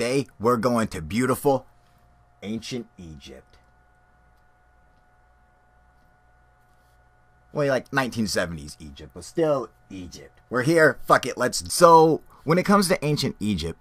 Today, we're going to beautiful ancient Egypt. Well, like 1970s Egypt, but still Egypt. We're here, fuck it, let's... So, when it comes to ancient Egypt,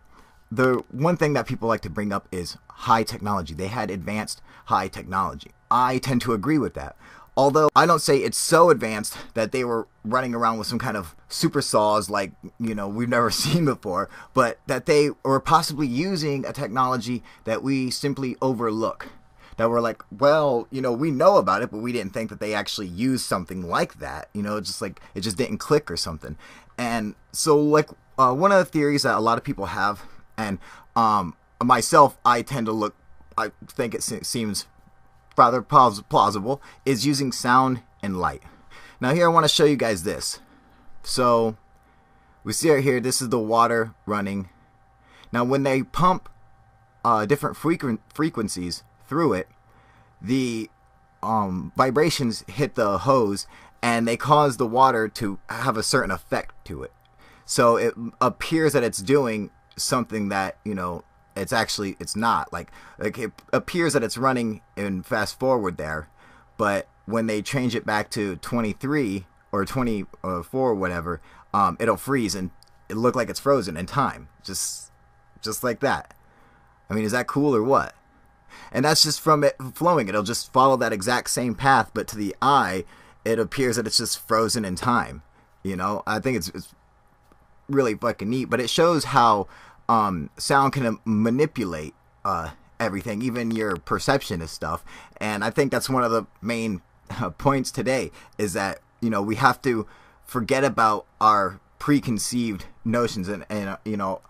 the one thing that people like to bring up is high technology. They had advanced high technology. I tend to agree with that. Although I don't say it's so advanced that they were running around with some kind of super saws like, you know, we've never seen before, but that they were possibly using a technology that we simply overlook. That we're like, well, you know, we know about it, but we didn't think that they actually used something like that. You know, it's just like, it just didn't click or something. And so, like, one of the theories that a lot of people have, and myself, I tend to look, I think it seems rather plausible, is using sound and light. Now here I want to show you guys this. So we see right here, this is the water running. Now when they pump different frequencies through it, the vibrations hit the hose and they cause the water to have a certain effect to it. So it appears that it's doing something that, you know, it's not. Like it appears that it's running in fast forward there, but when they change it back to 23 or 24 or whatever, it'll freeze and it look like it's frozen in time, just like that. I mean, is that cool or what? And that's just from it flowing. It'll just follow that exact same path, but to the eye, it appears that it's just frozen in time. You know, I think it's really fucking neat, but it shows how sound can manipulate everything, even your perception of stuff. And I think that's one of the main points today, is that, you know, we have to forget about our preconceived notions and you know,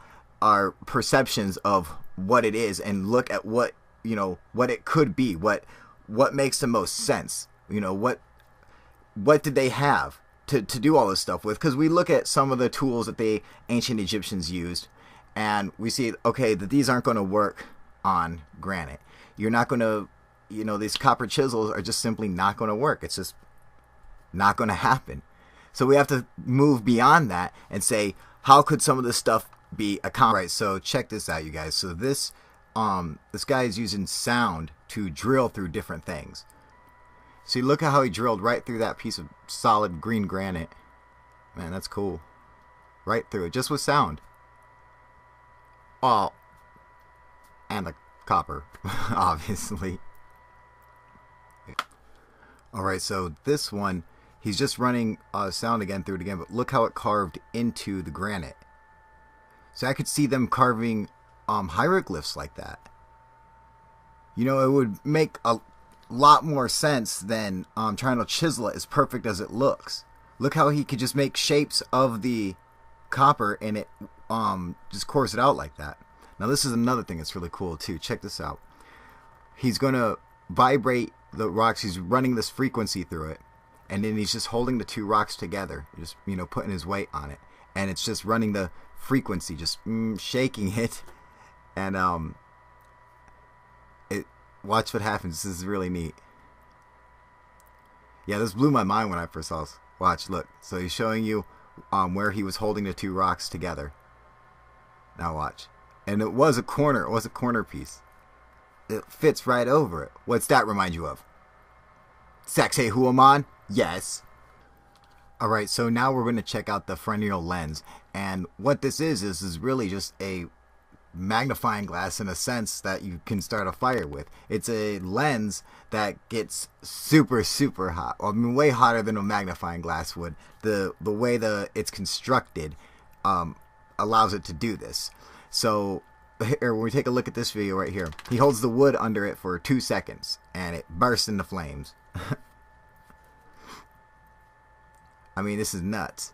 our perceptions of what it is, and look at what, you know, what it could be, what makes the most sense. You know, what did they have to do all this stuff with? Because we look at some of the tools that the ancient Egyptians used, and we see, okay, that these aren't going to work on granite. You're not going to, you know, these copper chisels are just simply not going to work. It's just not going to happen. So we have to move beyond that and say, how could some of this stuff be accomplished? Right, so check this out, you guys. So this guy is using sound to drill through different things. See, look at how he drilled right through that piece of solid green granite. Man, that's cool. Right through it, just with sound. Oh, and the copper, obviously. Alright, so this one, he's just running sound again through it again, but look how it carved into the granite. So I could see them carving hieroglyphs like that. You know, it would make a lot more sense than trying to chisel it as perfect as it looks. Look how he could just make shapes of the copper and it just course it out like that. Now this is another thing that's really cool too. Check this out. He's gonna vibrate the rocks. He's running this frequency through it, and then he's just holding the two rocks together, just, you know, putting his weight on it, and it's just running the frequency, just shaking it, and watch what happens. This is really neat. Yeah, this blew my mind when I first saw this. Watch, look. So he's showing you where he was holding the two rocks together. Now watch. And it was a corner. It was a corner piece. It fits right over it. What's that remind you of? Saxe Huaman? Yes. Alright, so now we're going to check out the Fresnel lens. And what this is really just a magnifying glass, in a sense, that you can start a fire with. It's a lens that gets super hot. I mean, way hotter than a magnifying glass would. The way it's constructed allows it to do this. So here, when we take a look at this video right here, he holds the wood under it for 2 seconds and it bursts into flames. I mean, this is nuts.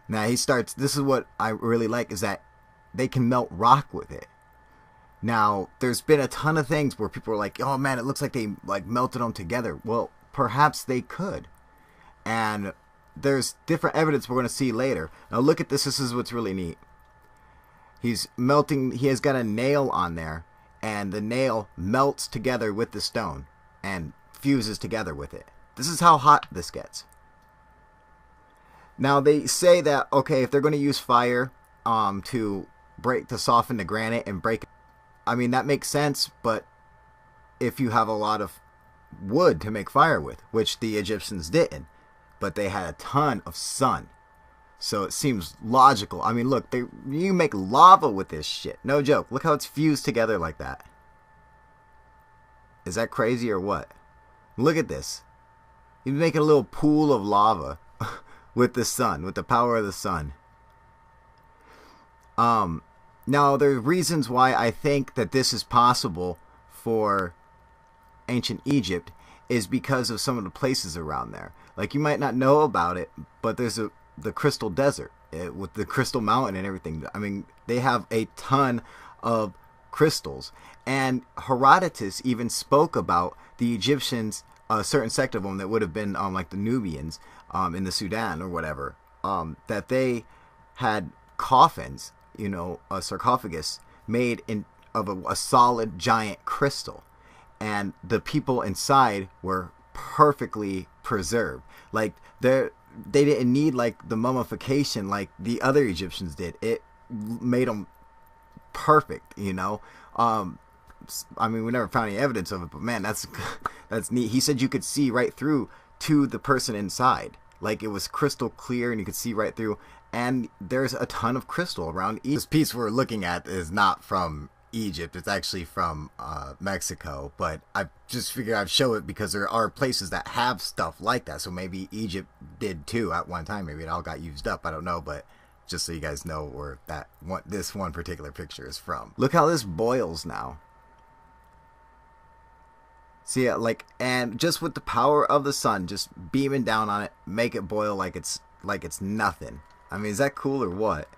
Now he starts, this is what I really like, is that they can melt rock with it. Now, there's been a ton of things where people are like, oh man, it looks like they like melted them together. Well, perhaps they could. And there's different evidence we're going to see later. Now look at this. This is what's really neat. He's melting, he has got a nail on there, and the nail melts together with the stone and fuses together with it. This is how hot this gets. Now they say that, okay, if they're going to use fire, to soften the granite and break. I mean, that makes sense, but if you have a lot of wood to make fire with, which the Egyptians didn't, but they had a ton of sun. So it seems logical. I mean, look, you make lava with this shit. No joke. Look how it's fused together like that. Is that crazy or what? Look at this. He's making a little pool of lava with the sun, with the power of the sun. Now, there are reasons why I think that this is possible for ancient Egypt is because of some of the places around there. Like, you might not know about it, but there's the Crystal Desert with the Crystal Mountain and everything. I mean, they have a ton of crystals. And Herodotus even spoke about the Egyptians, a certain sect of them that would have been like the Nubians in the Sudan or whatever, that they had coffins, you know, a sarcophagus made of a solid giant crystal. And the people inside were perfectly preserved. Like, they didn't need like the mummification like the other Egyptians did. It made them perfect, you know. I mean, we never found any evidence of it, but man, that's neat. He said you could see right through to the person inside. Like, it was crystal clear and you could see right through. And there's a ton of crystal around Egypt. This piece we're looking at is not from Egypt. It's actually from Mexico, but I just figured I'd show it because there are places that have stuff like that. So maybe Egypt did too at one time. Maybe it all got used up. I don't know, but just so you guys know where this one particular picture is from. Look how this boils now. See, like, and just with the power of the sun, just beaming down on it, make it boil like it's nothing. I mean, is that cool or what?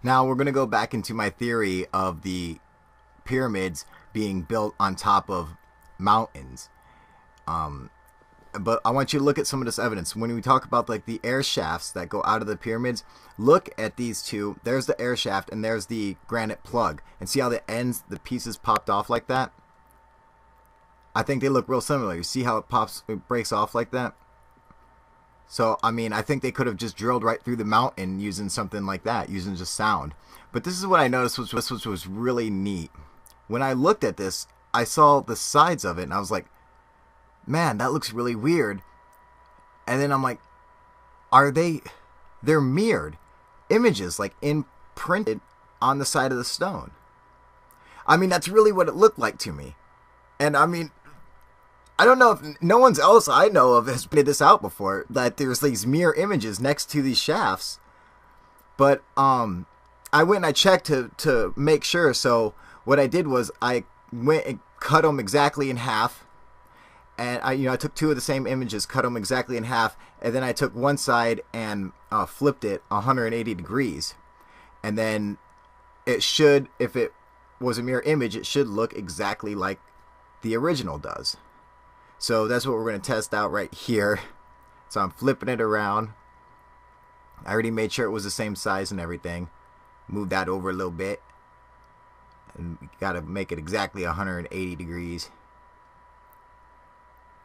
Now we're going to go back into my theory of the pyramids being built on top of mountains. But I want you to look at some of this evidence. When we talk about like the air shafts that go out of the pyramids, look at these two. There's the air shaft and there's the granite plug. And see how the ends, the pieces popped off like that? I think they look real similar. You see how it breaks off like that? So, I mean, I think they could have just drilled right through the mountain using something like that, using just sound. But this is what I noticed, which was really neat. When I looked at this, I saw the sides of it, and I was like, man, that looks really weird. And then I'm like, they're mirrored images, like imprinted on the side of the stone. I mean, that's really what it looked like to me. And I mean, I don't know if no one else I know of has pointed this out before, that there's these mirror images next to these shafts. But I went and I checked to make sure. So what I did was I went and cut them exactly in half. And I took two of the same images, cut them exactly in half, and then I took one side and flipped it 180 degrees. And then it should, if it was a mirror image, it should look exactly like the original does. So that's what we're going to test out right here. So I'm flipping it around. I already made sure it was the same size and everything. Move that over a little bit. And we got to make it exactly 180 degrees.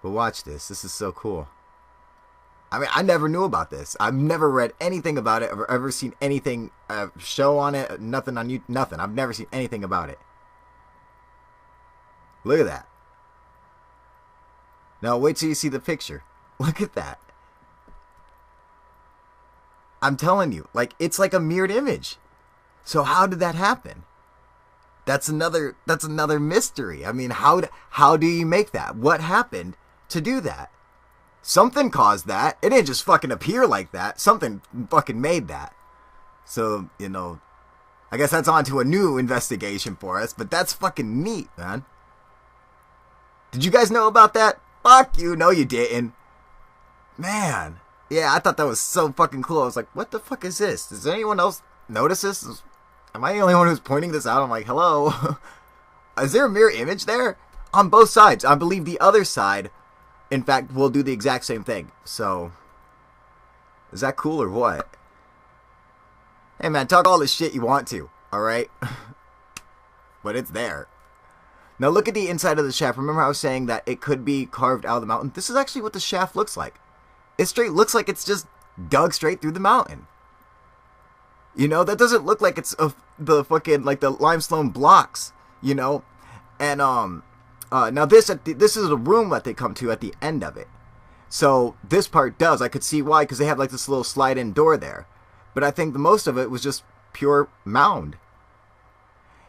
But watch this. This is so cool. I mean, I never knew about this. I've never read anything about it. Or ever seen anything, show on it. Nothing on you. Nothing. I've never seen anything about it. Look at that. Now wait till you see the picture. Look at that. I'm telling you, like, it's like a mirrored image. So how did that happen? That's another mystery. I mean, how do you make that? What happened to do that? Something caused that. It didn't just fucking appear like that. Something fucking made that. So, you know, I guess that's on to a new investigation for us, but that's fucking neat, man. Did you guys know about that? Fuck you. No, you didn't. Man. Yeah, I thought that was so fucking cool. I was like, what the fuck is this? Does anyone else notice this? Am I the only one who's pointing this out? I'm like, hello? Is there a mirror image there? On both sides. I believe the other side, in fact, will do the exact same thing. So, is that cool or what? Hey man, talk all the shit you want to, alright? But it's there. Now look at the inside of the shaft. Remember I was saying that it could be carved out of the mountain? This is actually what the shaft looks like. It straight looks like it's just dug straight through the mountain. You know, that doesn't look like it's the fucking, like, the limestone blocks, you know? And, now this is a room that they come to at the end of it. So this part does. I could see why, because they have, like, this little slide-in door there. But I think the most of it was just pure mound.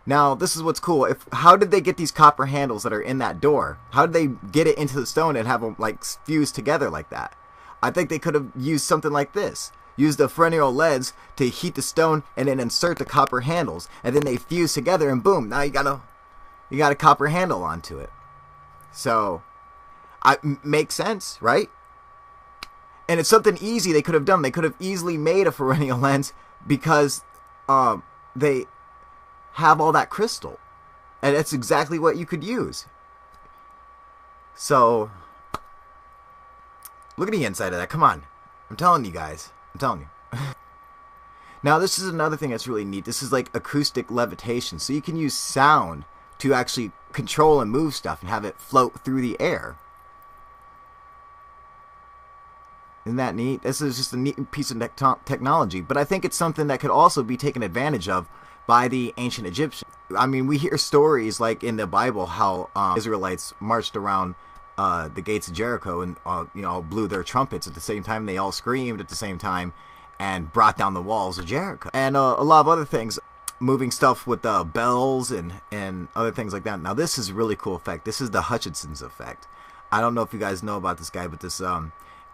Now, this is what's cool. How did they get these copper handles that are in that door? How did they get it into the stone and have them, like, fused together like that? I think they could have used something like this. Use the Ferronnier leads to heat the stone and then insert the copper handles. And then they fuse together and boom, now you got a copper handle onto it. So, makes sense, right? And it's something easy they could have done. They could have easily made a Ferronnier lens because they have all that crystal. And that's exactly what you could use. So, look at the inside of that. Come on. I'm telling you guys. I'm telling you. Now, this is another thing that's really neat. This is like acoustic levitation. So you can use sound to actually control and move stuff and have it float through the air. Isn't that neat? This is just a neat piece of technology. But I think it's something that could also be taken advantage of by the ancient Egyptians. I mean, we hear stories like in the Bible how Israelites marched around the gates of Jericho and you know, blew their trumpets at the same time. They all screamed at the same time and brought down the walls of Jericho. And a lot of other things, moving stuff with bells and other things like that. Now, this is a really cool effect. This is the Hutchinson's effect. I don't know if you guys know about this guy, but this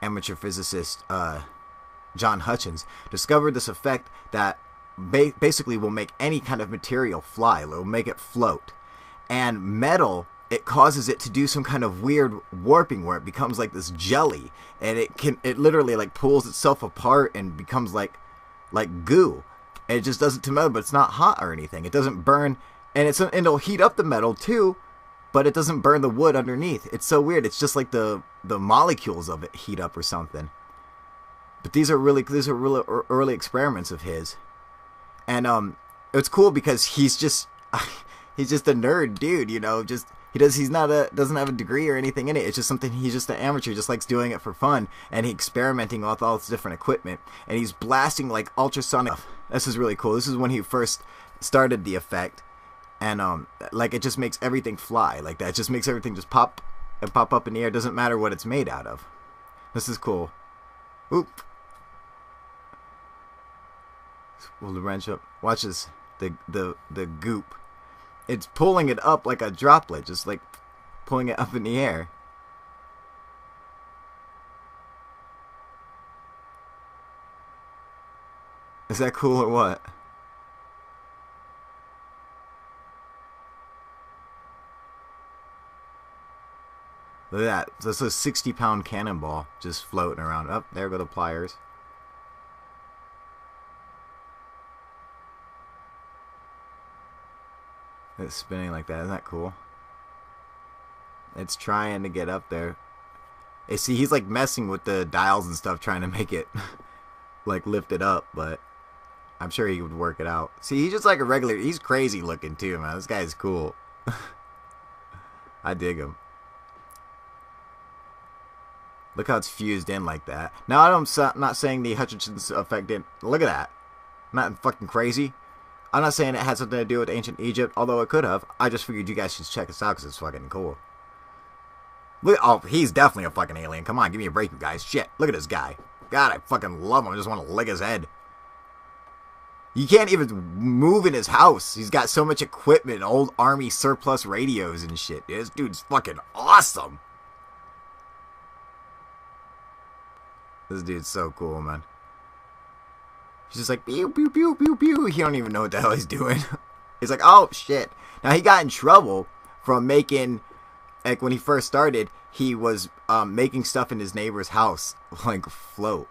amateur physicist, John Hutchins, discovered this effect that basically will make any kind of material fly. It will make it float. And metal, it causes it to do some kind of weird warping where it becomes like this jelly, and it literally like pulls itself apart and becomes like goo. And it just does it to metal, but it's not hot or anything. It doesn't burn, and it'll heat up the metal too, but it doesn't burn the wood underneath. It's so weird. It's just like the molecules of it heat up or something. But these are really early experiments of his. And it's cool because he's just a nerd dude, you know. Doesn't have a degree or anything in it. It's just something, he's just an amateur, just likes doing it for fun, and he's experimenting with all this different equipment, and he's blasting like ultrasonic. This is really cool. This is when he first started the effect, and like it just makes everything fly like that. It just makes everything just pop up in the air. It doesn't matter what it's made out of. This is cool. Oop. Pull the wrench up. Watch this. The goop. It's pulling it up like a droplet, just like pulling it up in the air. Is that cool or what? Look at that. That's a 60-pound cannonball just floating around. Up there go the pliers. It's spinning like that. Isn't that cool? It's trying to get up there. You see, he's like messing with the dials and stuff, trying to make it like lift it up, but I'm sure he would work it out. See, he's just like a regular. He's crazy looking too, man. This guy's cool. I dig him. Look how it's fused in like that. Now, I'm not saying the Hutchinson's effect didn't. Look at that. Not fucking crazy. I'm not saying it had something to do with ancient Egypt, although it could have. I just figured you guys should check this out because it's fucking cool. Look, oh, he's definitely a fucking alien. Come on, give me a break, you guys. Shit, look at this guy. God, I fucking love him. I just want to lick his head. You can't even move in his house. He's got so much equipment, old army surplus radios and shit. This dude's fucking awesome. This dude's so cool, man. He's just like, pew, pew, pew, pew, pew. He don't even know what the hell he's doing. He's like, oh, shit. Now, he got in trouble from making, like, when he first started, he was making stuff in his neighbor's house, like, float.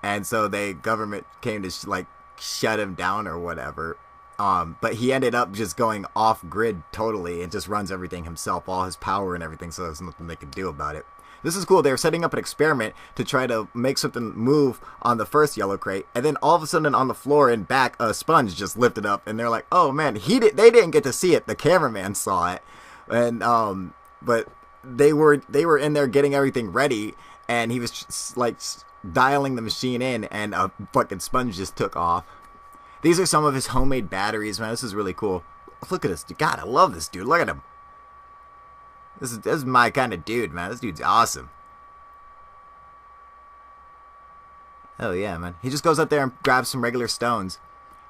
And so the government came to, like, shut him down or whatever. But he ended up just going off-grid totally and just runs everything himself, all his power and everything, so there's nothing they can do about it. This is cool. They were setting up an experiment to try to make something move on the first yellow crate, and then all of a sudden on the floor and back, a sponge just lifted up, and they're like, "Oh man, they didn't get to see it. The cameraman saw it." And but they were in there getting everything ready, and he was just, like, dialing the machine in, and a fucking sponge just took off. These are some of his homemade batteries, man. This is really cool. Look at this. God, I love this dude. Look at him. This is my kind of dude, man. This dude's awesome. Hell yeah, man. He just goes up there and grabs some regular stones.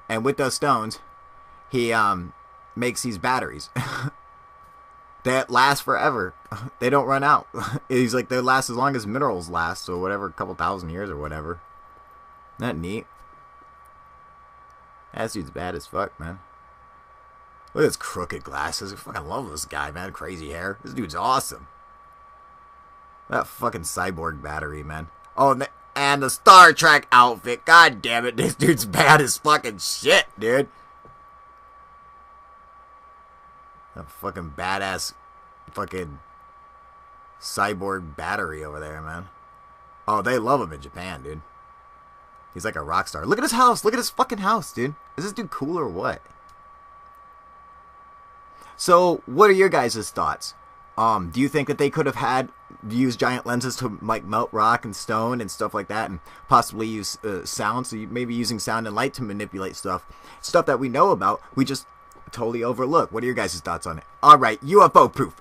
And with those stones, he makes these batteries. That last forever. They don't run out. He's like, they last as long as minerals last. So whatever, a couple thousand years or whatever. Isn't that neat? That dude's bad as fuck, man. Look at his crooked glasses. I fucking love this guy, man. Crazy hair. This dude's awesome. That fucking cyborg battery, man. Oh, and the Star Trek outfit. God damn it. This dude's bad as fucking shit, dude. A fucking badass fucking cyborg battery over there, man. Oh, they love him in Japan, dude. He's like a rock star. Look at his house. Look at his fucking house, dude. Is this dude cool or what? So, what are your guys' thoughts? Do you think that they could have had used giant lenses to like melt rock and stone and stuff like that, and possibly use sound? So maybe using sound and light to manipulate stuff that we know about, we just totally overlook. What are your guys' thoughts on it? All right, UFO proof.